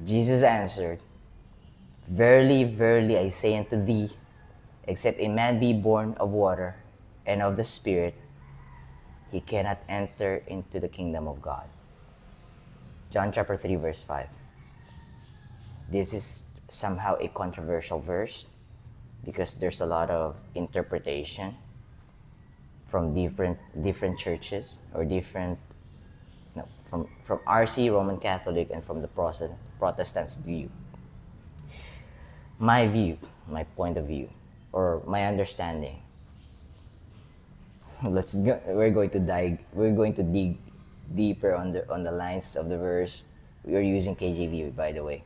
Jesus answered, Verily, verily, I say unto thee, except a man be born of water and of the Spirit, he cannot enter into the kingdom of God. John chapter 3, verse 5. This is somehow a controversial verse because there's a lot of interpretation from different churches or different no, from RC Roman Catholic and from the Protestants view. My view, my point of view, or my understanding. Let's go. We're going to dig deeper on the lines of the verse. We are using KJV, by the way.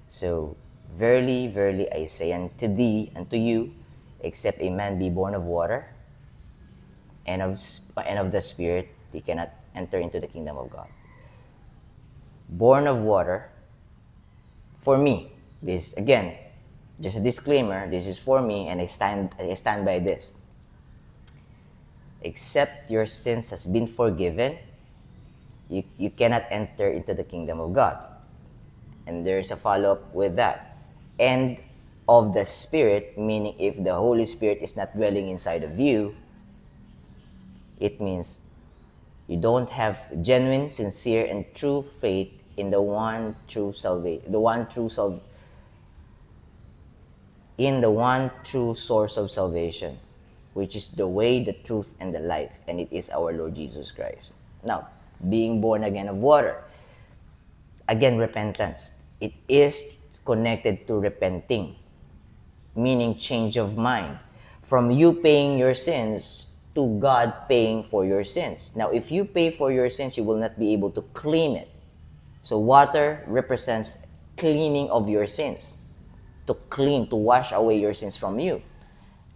So, verily, verily, I say unto thee, unto you, except a man be born of water and of the Spirit, he cannot enter into the kingdom of God. Born of water, for me, this again, just a disclaimer, this is for me and I stand by this. Except your sins has been forgiven, you cannot enter into the kingdom of God. And there's a follow-up with that. And of the Spirit, meaning if the Holy Spirit is not dwelling inside of you, it means you don't have genuine, sincere, and true faith in the one true salvation, in the one true source of salvation, which is the way, the truth, and the life, and it is our Lord Jesus Christ. Now, being born again of water, again, repentance. It is connected to repenting, meaning change of mind. From you paying your sins to God paying for your sins. Now, if you pay for your sins, you will not be able to clean it. So water represents cleaning of your sins. To clean, to wash away your sins from you.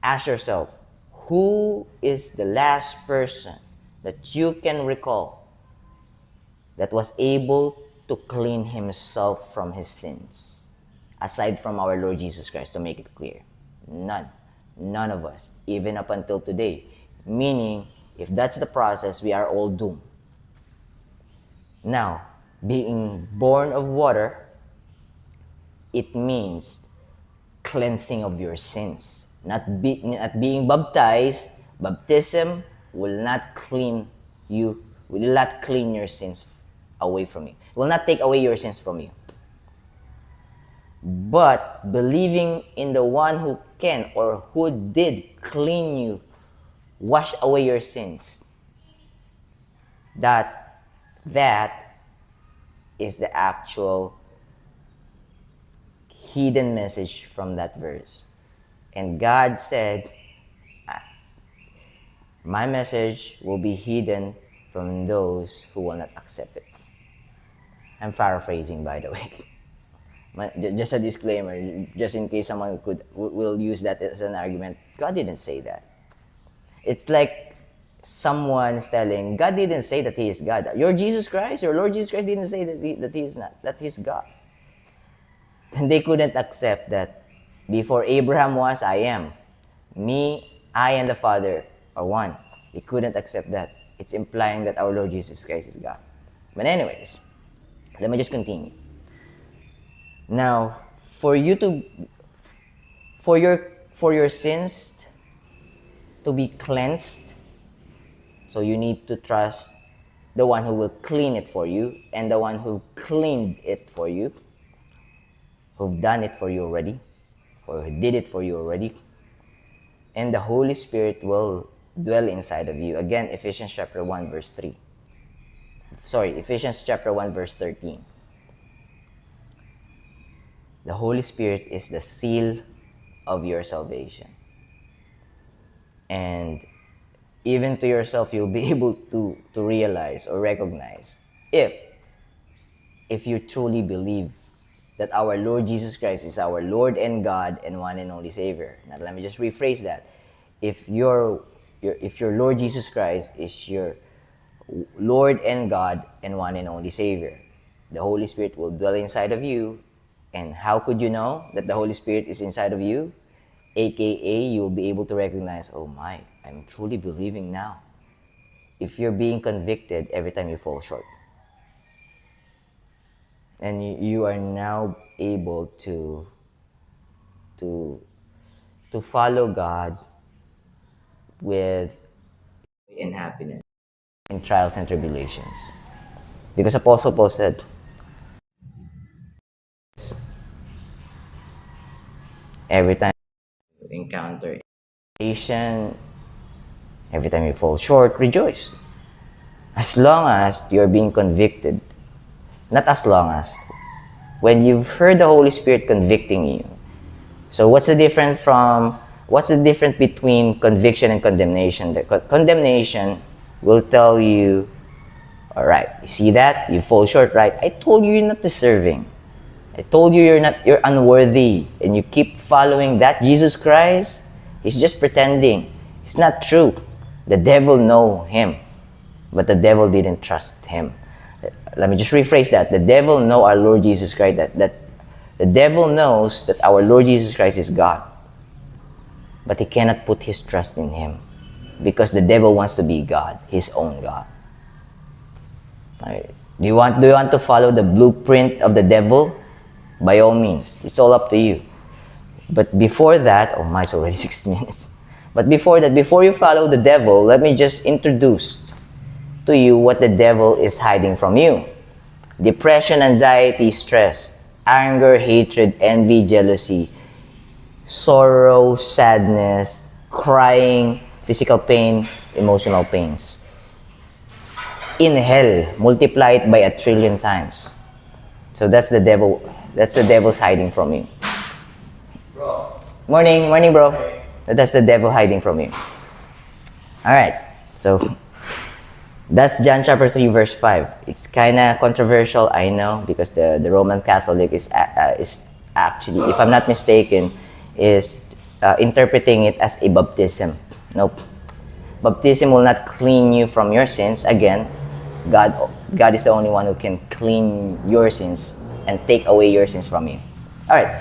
Ask yourself, who is the last person that you can recall that was able to clean himself from his sins? Aside from our Lord Jesus Christ, to make it clear. None. None of us. Even up until today. Meaning, if that's the process, we are all doomed. Now, being born of water, it means cleansing of your sins. Not being baptized. Baptism will not clean you, will not clean your sins away from you. It will not take away your sins from you. But believing in the one who can or who did clean you, wash away your sins, that is the actual hidden message from that verse. And God said, my message will be hidden from those who will not accept it. I'm paraphrasing, by the way. Just a disclaimer, just in case someone will use that as an argument. God didn't say that. It's like someone's telling, God didn't say that He is God. Your Jesus Christ, your Lord Jesus Christ didn't say that He is not, that He's God. And they couldn't accept that before Abraham was, I am. Me, I and the Father are one. They couldn't accept that. It's implying that our Lord Jesus Christ is God. But anyways, let me just continue. Now, for your sins to be cleansed, so you need to trust the one who will clean it for you and the one who cleaned it for you, who've done it for you already, or who did it for you already. And the Holy Spirit will dwell inside of you. Again, Ephesians chapter 1 verse 3. Ephesians chapter 1 verse 13. The Holy Spirit is the seal of your salvation. And even to yourself, you'll be able to realize or recognize if you truly believe that our Lord Jesus Christ is our Lord and God and one and only Savior. Now, let me just rephrase that. If your Lord Jesus Christ is your Lord and God and one and only Savior, the Holy Spirit will dwell inside of you. And how could you know that the Holy Spirit is inside of you? AKA, you'll be able to recognize, oh my, I'm truly believing now. If you're being convicted every time you fall short. And you are now able to follow God with in happiness in trials and tribulations. Because Apostle Paul said, every time you encounter temptation, every time you fall short, rejoice. As long as you're being convicted, not as long as, when you've heard the Holy Spirit convicting you. So what's the difference between conviction and condemnation? The condemnation will tell you, all right, you see that? You fall short, right? I told you you're not deserving. I told you you're unworthy, and you keep following that Jesus Christ. He's just pretending. It's not true. The devil know him, but the devil didn't trust him. Let me just rephrase that. The devil know our Lord Jesus Christ. That the devil knows that our Lord Jesus Christ is God, but he cannot put his trust in him because the devil wants to be God, his own God. Right. Do you want to follow the blueprint of the devil? By all means, it's all up to you. But before that, oh my, it's already 6 minutes. But before that, before you follow the devil, let me just introduce to you what the devil is hiding from you. Depression, anxiety, stress, anger, hatred, envy, jealousy, sorrow, sadness, crying, physical pain, emotional pains. In hell, multiply it by 1 trillion times. So that's the devil. That's the devil's hiding from you. Bro. Morning, bro. That's the devil hiding from you. All right. So that's John chapter 3 verse 5. It's kind of controversial, I know, because the Roman Catholic is actually, if I'm not mistaken, is interpreting it as a baptism. Nope. Baptism will not clean you from your sins. Again, God is the only one who can clean your sins and take away your sins from you. Alright,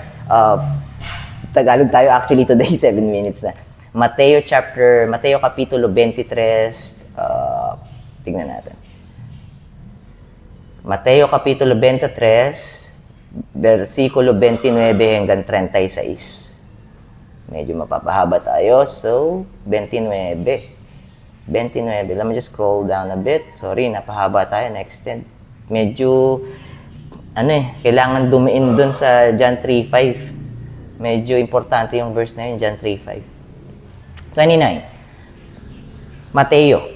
Tagalog tayo actually today, 7 minutes na. Mateo Kapitulo 23, tingnan natin. Mateo Kapitulo 23, versikulo 29 hanggang 36. Medyo mapapahaba tayo, so 29. Let me just scroll down a bit. Sorry, napahaba tayo, na-extend. Medyo kailangan dumiin dun sa John 3:5. Medyo importante yung verse na yun, John 3:5. 29. Mateo,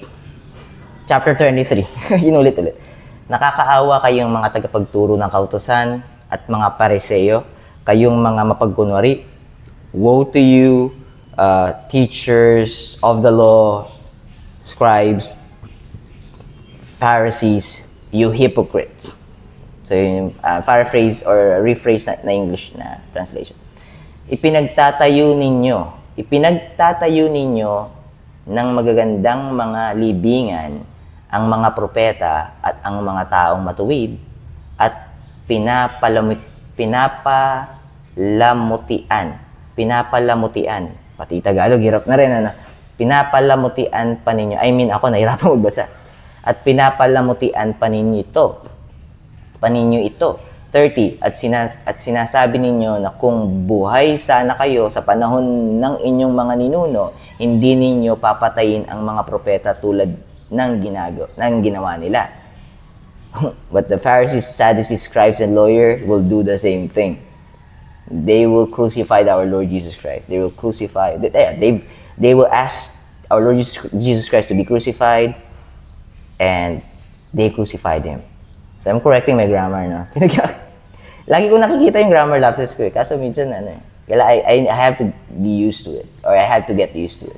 chapter 23. Inulit-ulit. Nakakaawa kayong mga tagapagturo ng kautusan at mga pariseyo, kayong mga mapagkunwari. Woe to you, teachers of the law, scribes, Pharisees, you hypocrites. So yun yung paraphrase or rephrase na English na translation. Ipinagtatayo ninyo ng magagandang mga libingan ang mga propeta at ang mga taong matuwid at pinapalamutian. Pati Tagalog, hirap na rin, pinapalamutian pa ninyo. Ako nahirapan magbasa. At pinapalamutian pa ninyo ito. 30. At sinasabi ninyo na kung buhay sana kayo sa panahon ng inyong mga ninuno, hindi ninyo papatayin ang mga propeta tulad ng ginawa nila. But the Pharisees, Sadducees, scribes, and lawyers will do the same thing. They will crucify our Lord Jesus Christ. They will ask our Lord Jesus Christ to be crucified, and they crucified Him. So I'm correcting my grammar, no? Lagi ko nakikita yung grammar lapses ko, kaso minsan, I have to be used to it, or I have to get used to it.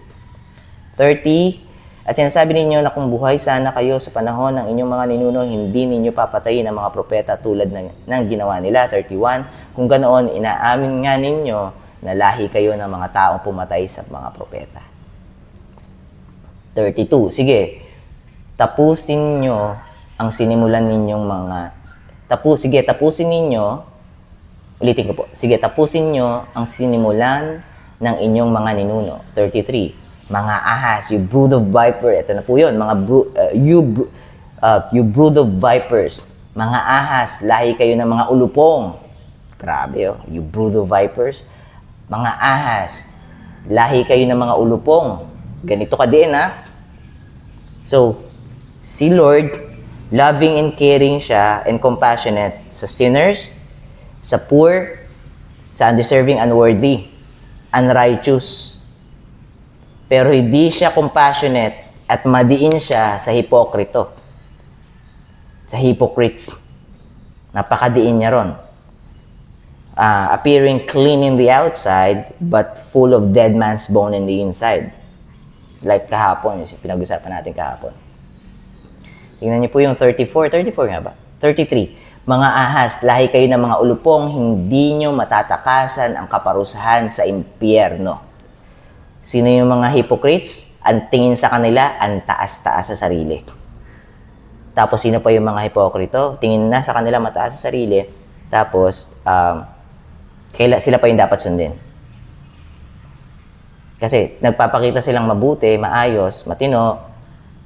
30, at sinasabi ninyo na kung buhay sana kayo sa panahon ng inyong mga ninuno, hindi ninyo papatayin ang mga propeta tulad ng ginawa nila. 31, kung ganoon, inaamin nga ninyo na lahi kayo ng mga taong pumatay sa mga propeta. 32, sige, tapusin ninyo ang sinimulan ninyong ang sinimulan ng inyong mga ninuno. 33, mga ahas, you brood of viper. Ito na po yun, you brood of vipers. Mga ahas, lahi kayo ng mga ulupong. Grabe, oh. You brood of vipers. Mga ahas, lahi kayo ng mga ulupong. Ganito ka din, ha? So, si Lord, loving and caring siya and compassionate sa sinners, sa poor, sa undeserving, unworthy, unrighteous. Pero hindi siya compassionate at madiin siya sa hipokrito. Sa hypocrites. Napakadiin niya ron. Appearing clean in the outside, but full of dead man's bone in the inside. Like kahapon, yung pinag-usapan natin kahapon. Tingnan niyo po yung 34 nga ba? 33. Mga ahas, lahi kayo ng mga ulupong, hindi nyo matatakasan ang kaparusahan sa impyerno. Sino yung mga hypocrites? Ang tingin sa kanila, ang taas-taas sa sarili. Tapos, sino pa yung mga hipokrito? Tingin na sa kanila mataas sa sarili. Tapos, sila pa yung dapat sundin. Kasi, nagpapakita silang mabuti, maayos, matino,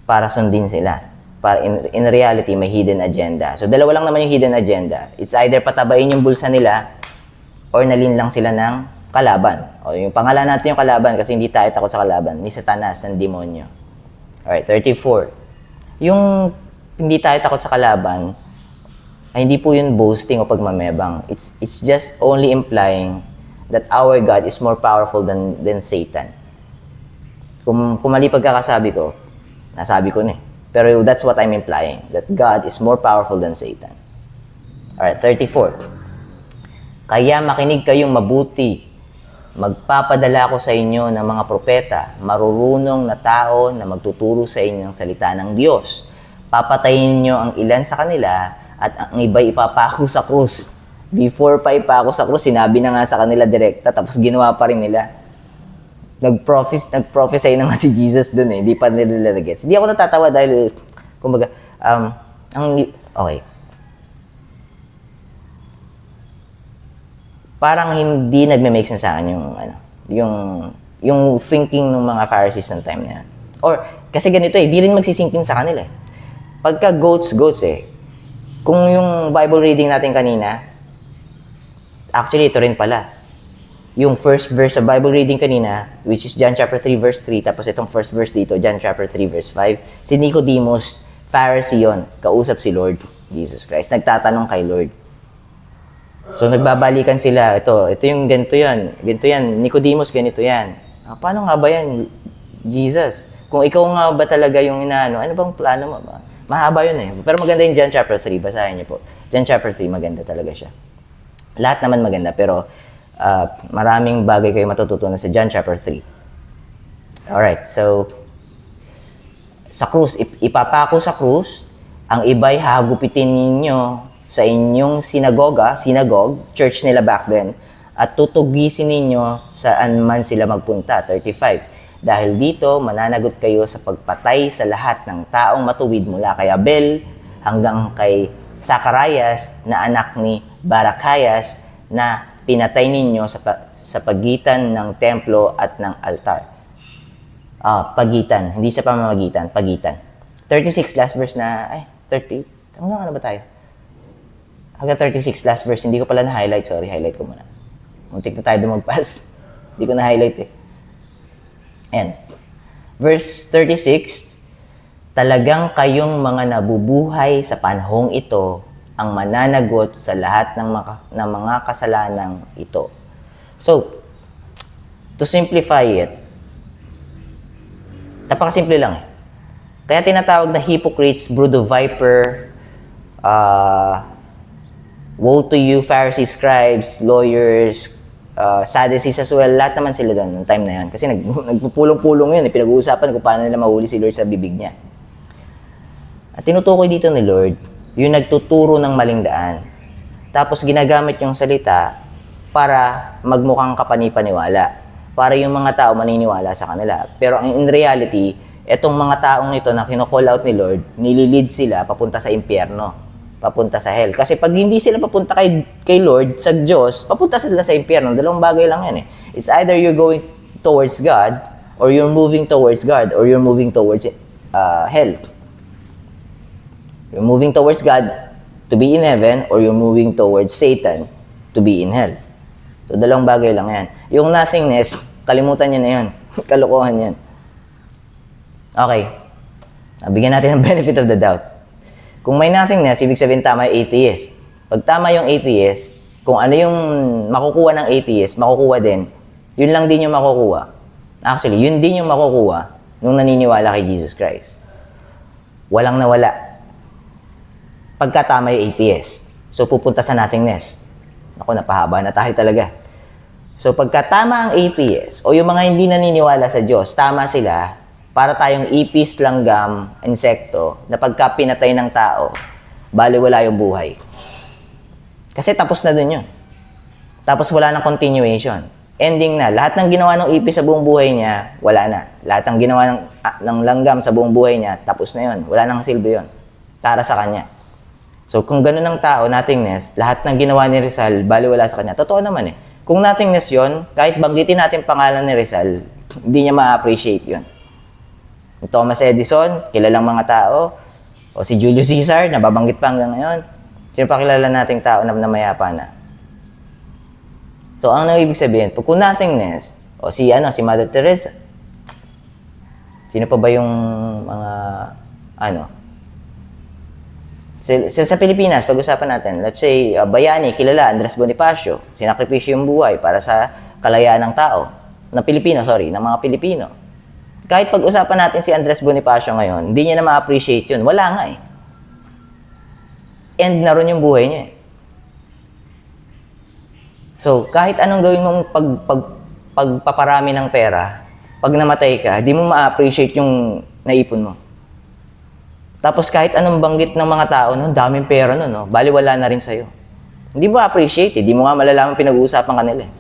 para sundin sila. Para in reality, may hidden agenda. So, dalawa lang naman yung hidden agenda. It's either patabain yung bulsa nila, or nalinlang sila ng kalaban. O, yung pangalan natin yung kalaban, kasi hindi tayo takot sa kalaban. Ni Satanas, ng demonyo. Alright, 34. Yung hindi tayo takot sa kalaban, ay hindi po yun boasting o pagmamebang. It's just only implying that our God is more powerful than Satan. Kung mali pagkakasabi ko, nasabi ko na eh. Pero that's what I'm implying, that God is more powerful than Satan. Alright, 34. Kaya makinig kayong mabuti. Magpapadala ko sa inyo ng mga propeta, marurunong na tao na magtuturo sa inyo ng salita ng Diyos. Papatayin nyo ang ilan sa kanila at ang iba ipapako sa krus. Before pa ipako sa krus, sinabi na nga sa kanila direkta, tapos ginawa pa rin nila. Nag-prophesy na nga si Jesus dun eh. Hindi pa nila nag-gets. Hindi ako natatawa dahil, kumbaga, okay. Parang hindi nagme-make sense sa akin yung thinking ng mga Pharisees ng time na yan. Or, kasi ganito eh, di rin magsisinkin sa kanila eh. Pagka goats eh. Kung yung Bible reading natin kanina, actually ito rin pala. Yung first verse sa Bible reading kanina, which is John chapter 3 verse 3, tapos itong first verse dito, John chapter 3 verse 5, si Nicodemus, Pharisee yun, kausap si Lord Jesus Christ. Nagtatanong kay Lord. So nagbabalikan sila, ito yung ganito yan, Nicodemus, ganito yan. Paano nga ba yan, Jesus? Kung ikaw nga ba talaga yung inaano, ano bang plano mo ba? Mahaba yun eh. Pero maganda yung John chapter 3, basahin niyo po. John chapter 3, maganda talaga siya. Lahat naman maganda, pero maraming bagay kayo matututunan sa John chapter 3. Alright, so sa krus, ipapako sa krus, ang iba'y hagupitin ninyo sa inyong synagogue, church nila back then, at tutugisin ninyo saan man sila magpunta. 35. Dahil dito, mananagot kayo sa pagpatay sa lahat ng taong matuwid mula kay Abel hanggang kay Zacarias na anak ni Barachias na pinatay ninyo sa pagitan ng templo at ng altar. Pagitan. Hindi sa pamamagitan. Pagitan. 36, last verse na, 30. Hanggang ano ba tayo? Hanggang 36, last verse. Hindi ko pala na-highlight. Sorry, highlight ko muna. Muntik na tayo dumagpas. Hindi ko na-highlight eh. Ayan. Verse 36, talagang kayong mga nabubuhay sa panahong ito ang mananagot sa lahat ng mga kasalanang ito. So, to simplify it, napakasimple lang eh. Kaya tinatawag na hypocrites, brood of viper, woe to you, Pharisees, scribes, lawyers, Sadducees as well, lahat naman sila doon ng time na yan. Kasi nagpupulong-pulong yun, pinag-uusapan kung paano nila mahuli si Lord sa bibig niya. At tinutukoy dito ni Lord, yung nagtuturo ng maling daan. Tapos ginagamit yung salita para magmukhang kapanipaniwala. Para yung mga tao maniniwala sa kanila. Pero in reality, etong mga taong ito na kino-call out ni Lord, nililid sila papunta sa impyerno, papunta sa hell. Kasi pag hindi sila papunta kay Lord, sa Diyos, papunta sila sa impyerno. Dalawang bagay lang yan eh. It's either you're going towards God, or you're moving towards God, or you're moving towards hell. You're moving towards God, to be in heaven, or you're moving towards Satan to be in hell. So, dalawang bagay lang yan. Yung nothingness, kalimutan nyo na yun. Kalokohan yan. Okay. Bigyan natin ng benefit of the doubt. Kung may nothingness, ibig sabihin tama yung atheist. Pag tama yung atheist, kung ano yung makukuha ng atheist, makukuha din, yun lang din yung makukuha. Actually, yun din yung makukuha nung naniniwala kay Jesus Christ. Walang nawala. Pagkatama yung atheist. So, pupunta sa nothingness. Ako, napahaba na tayo talaga. So, pagkatama ang atheist, o yung mga hindi naniniwala sa Diyos, tama sila, para tayong ipis, langgam, insekto, na pagka pinatay ng tao, baliwala yung buhay. Kasi tapos na dun yun. Tapos wala nang continuation. Ending na. Lahat ng ginawa ng ipis sa buong buhay niya, wala na. Lahat ng ginawa ng langgam sa buong buhay niya, tapos na yun. Wala nang silbi yun. Para sa kanya. So, kung gano'n ng tao, nothingness, lahat ng ginawa ni Rizal, baliwala sa kanya. Totoo naman eh. Kung nothingness yun, kahit banggitin natin pangalan ni Rizal, hindi niya ma-appreciate yun. Thomas Edison, kilalang mga tao, o si Julius Caesar, nababanggit pa hanggang ngayon. Sino pa kilala nating tao na mayapa na? So, ang ibig sabihin, kung nothingness, o si Mother Teresa, sino pa ba yung mga, sa Pilipinas, pag-usapan natin, let's say, bayani, kilala, Andres Bonifacio, sinakripisyo yung buhay para sa kalayaan ng tao, ng mga Pilipino. Kahit pag-usapan natin si Andres Bonifacio ngayon, hindi niya na ma-appreciate yun. Wala nga eh. End na rin yung buhay niya eh. So, kahit anong gawin mong pagpaparami ng pera, pag namatay ka, di mo ma-appreciate yung naipon mo. Tapos kahit anong banggit ng mga tao, daming pera no, baliwala na rin sa'yo. Hindi mo appreciate eh. Di mo nga malalaman pinag-uusapan kanila eh.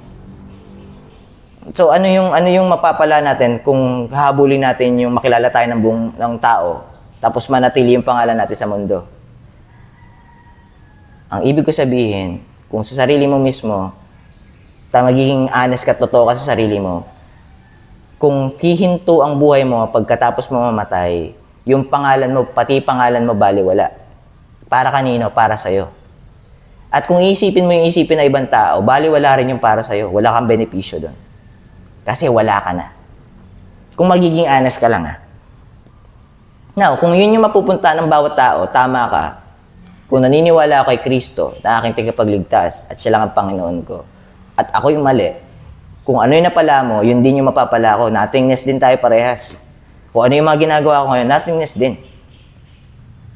So, ano yung mapapala natin kung hahabulin natin yung makilala tayo ng tao, tapos manatili yung pangalan natin sa mundo? Ang ibig ko sabihin, kung sa sarili mo mismo, magiging honest ka, totoo ka sa sarili mo, kung hihinto ang buhay mo pagkatapos mo mamatay, yung pangalan mo, pati pangalan mo, baliwala. Para kanino? Para sa'yo. At kung iisipin mo yung isipin ng ibang tao, baliwala rin yung para sa'yo. Wala kang benepisyo doon. Kasi wala ka na. Kung magiging honest ka lang Now, kung yun yung mapupunta ng bawat tao, tama ka. Kung naniniwala ako kay Kristo na aking tagapagligtas at siya lang ang Panginoon ko, at ako yung mali, kung ano yung napala mo, yun din yung mapapala ko. Nothingness din tayo parehas. Kung ano yung mga ginagawa ko ngayon, nothingness din.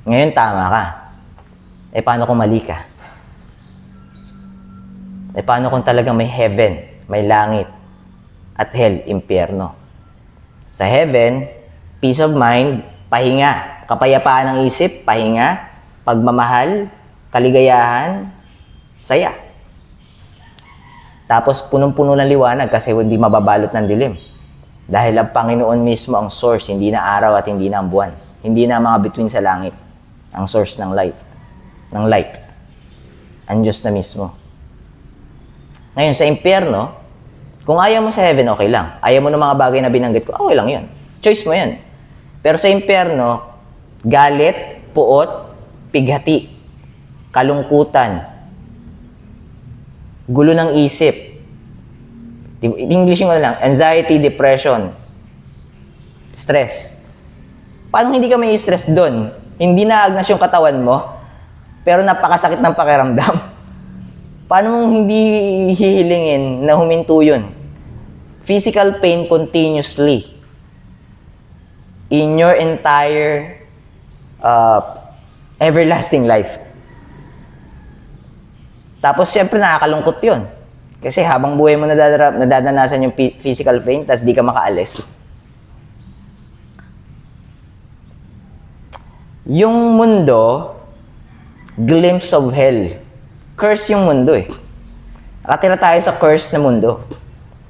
Ngayon, tama ka. Paano kung mali ka? Paano kung talagang may heaven, may langit, at hell, impyerno? Sa heaven, peace of mind, pahinga. Kapayapaan ng isip, pahinga. Pagmamahal, kaligayahan, saya. Tapos punong-puno ng liwanag kasi hindi mababalot ng dilim. Dahil ang Panginoon mismo ang source, hindi na araw at hindi na ang buwan. Hindi na mga bituin sa langit ang source ng light. Ang Diyos na mismo. Ngayon, sa impyerno, kung ayaw mo sa heaven, okay lang. Ayaw mo ng mga bagay na binanggit ko, okay lang yun. Choice mo yan. Pero sa impyerno, galit, puot, pighati, kalungkutan, gulo ng isip. English yung anxiety, depression, stress. Paano hindi ka may stress doon? Hindi naagnas yung katawan mo, pero napakasakit ng pakiramdam. Paano mong hindi hihilingin na huminto yun? Physical pain continuously in your entire everlasting life. Tapos, syempre, nakakalungkot yun. Kasi habang buhay mo nadadanasan yung physical pain, tapos di ka makaalis. Yung mundo, glimpse of hell. Curse yung mundo eh. Nakatira tayo sa curse na mundo.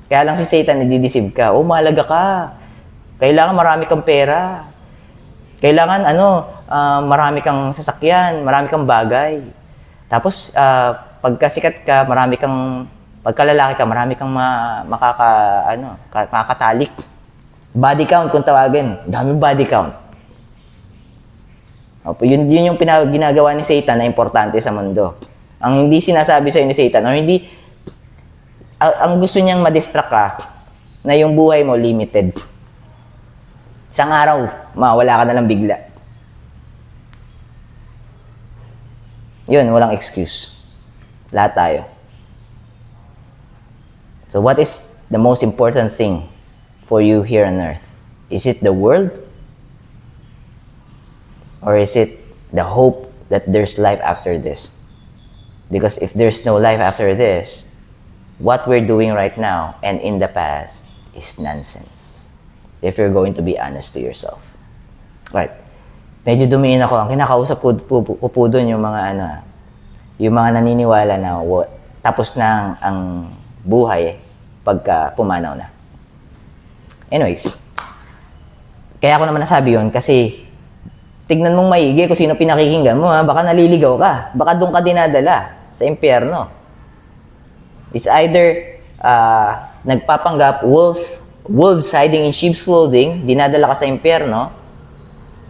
Kaya lang si Satan, nadi-deceive ka. Oh, mahalaga ka. Kailangan marami kang pera. Kailangan, marami kang sasakyan, marami kang bagay. Tapos, pagkasikat ka, pagkalalaki ka, marami kang makakatalik. Body count kung tawagin. Daming body count. Opo, yun yung ginagawa ni Satan na importante sa mundo. Ang hindi sinasabi sa'yo ni Satan, or hindi, ang gusto niyang madistract ka, na yung buhay mo limited. Isang araw, mawala ka na lang bigla. Yun, walang excuse. Lahat tayo. So what is the most important thing for you here on earth? Is it the world? Or is it the hope that there's life after this? Because if there's no life after this, what we're doing right now and in the past is nonsense. If you're going to be honest to yourself. Right. Medyo dumiin ako. Ang kinakausap ko po doon yung mga yung mga naniniwala na tapos na ang buhay pagka pumanaw na. Anyways, kaya ako naman nasabi yun kasi tignan mong maigi kung sino pinakikinggan mo, ha? Baka naliligaw ka. Baka doon ka dinadala sa impyerno. It's either nagpapanggap wolves hiding in sheep's clothing, dinadala ka sa impyerno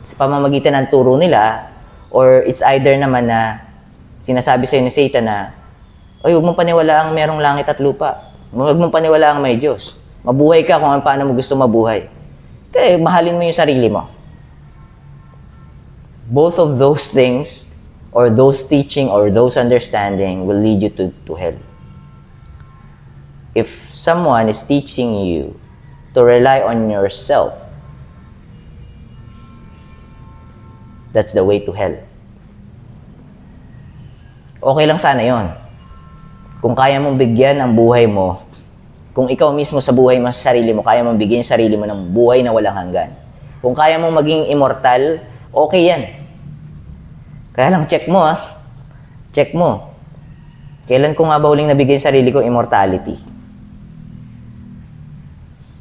sa pamamagitan ng turo nila, or it's either naman na sinasabi sa'yo ni Satan na, oy, huwag mong paniwalaang merong langit at lupa. Huwag mong paniwalaang may Diyos. Mabuhay ka kung paano mo gusto mabuhay. Kaya mahalin mo yung sarili mo. Both of those things, or those teaching, or those understanding will lead you to hell. If someone is teaching you to rely on yourself, that's the way to hell. Okay lang sana yon. Kung kaya mong bigyan ang buhay mo, kung ikaw mismo sa buhay mo, sa sarili mo, kaya mong bigyan yung sarili mo ng buhay na walang hanggan. Kung kaya mong maging immortal, okay yan. Kaya lang, check mo ha. Check mo. Kailan ko nga ba huling nabigyan yung sarili ko immortality?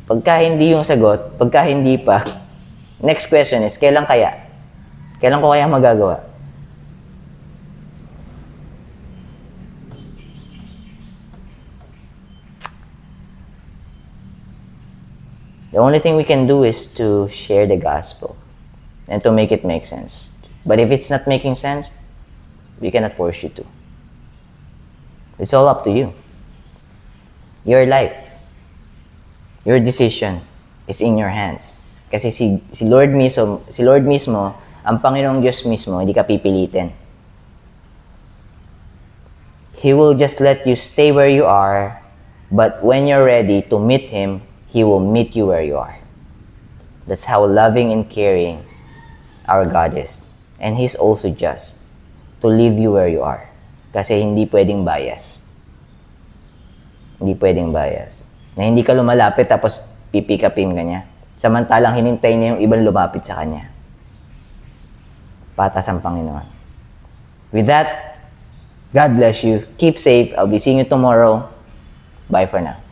Pagka hindi yung sagot, pagka hindi pa, next question is, kailan kaya? Kailan ko kaya magagawa? The only thing we can do is to share the gospel and to make it make sense. But if it's not making sense, we cannot force you to. It's all up to you. Your life, your decision is in your hands. Kasi si Lord mismo, ang Panginoong Diyos mismo, hindi ka pipilitin. He will just let you stay where you are, but when you're ready to meet Him, He will meet you where you are. That's how loving and caring our God is. And He's also just to leave you where you are. Kasi hindi pwedeng bias. Hindi pwedeng bias. Na hindi ka lumalapit tapos pipikapin ka niya. Samantalang hinintay niya yung ibang lumapit sa Kanya. Patas ang Panginoon. With that, God bless you. Keep safe. I'll be seeing you tomorrow. Bye for now.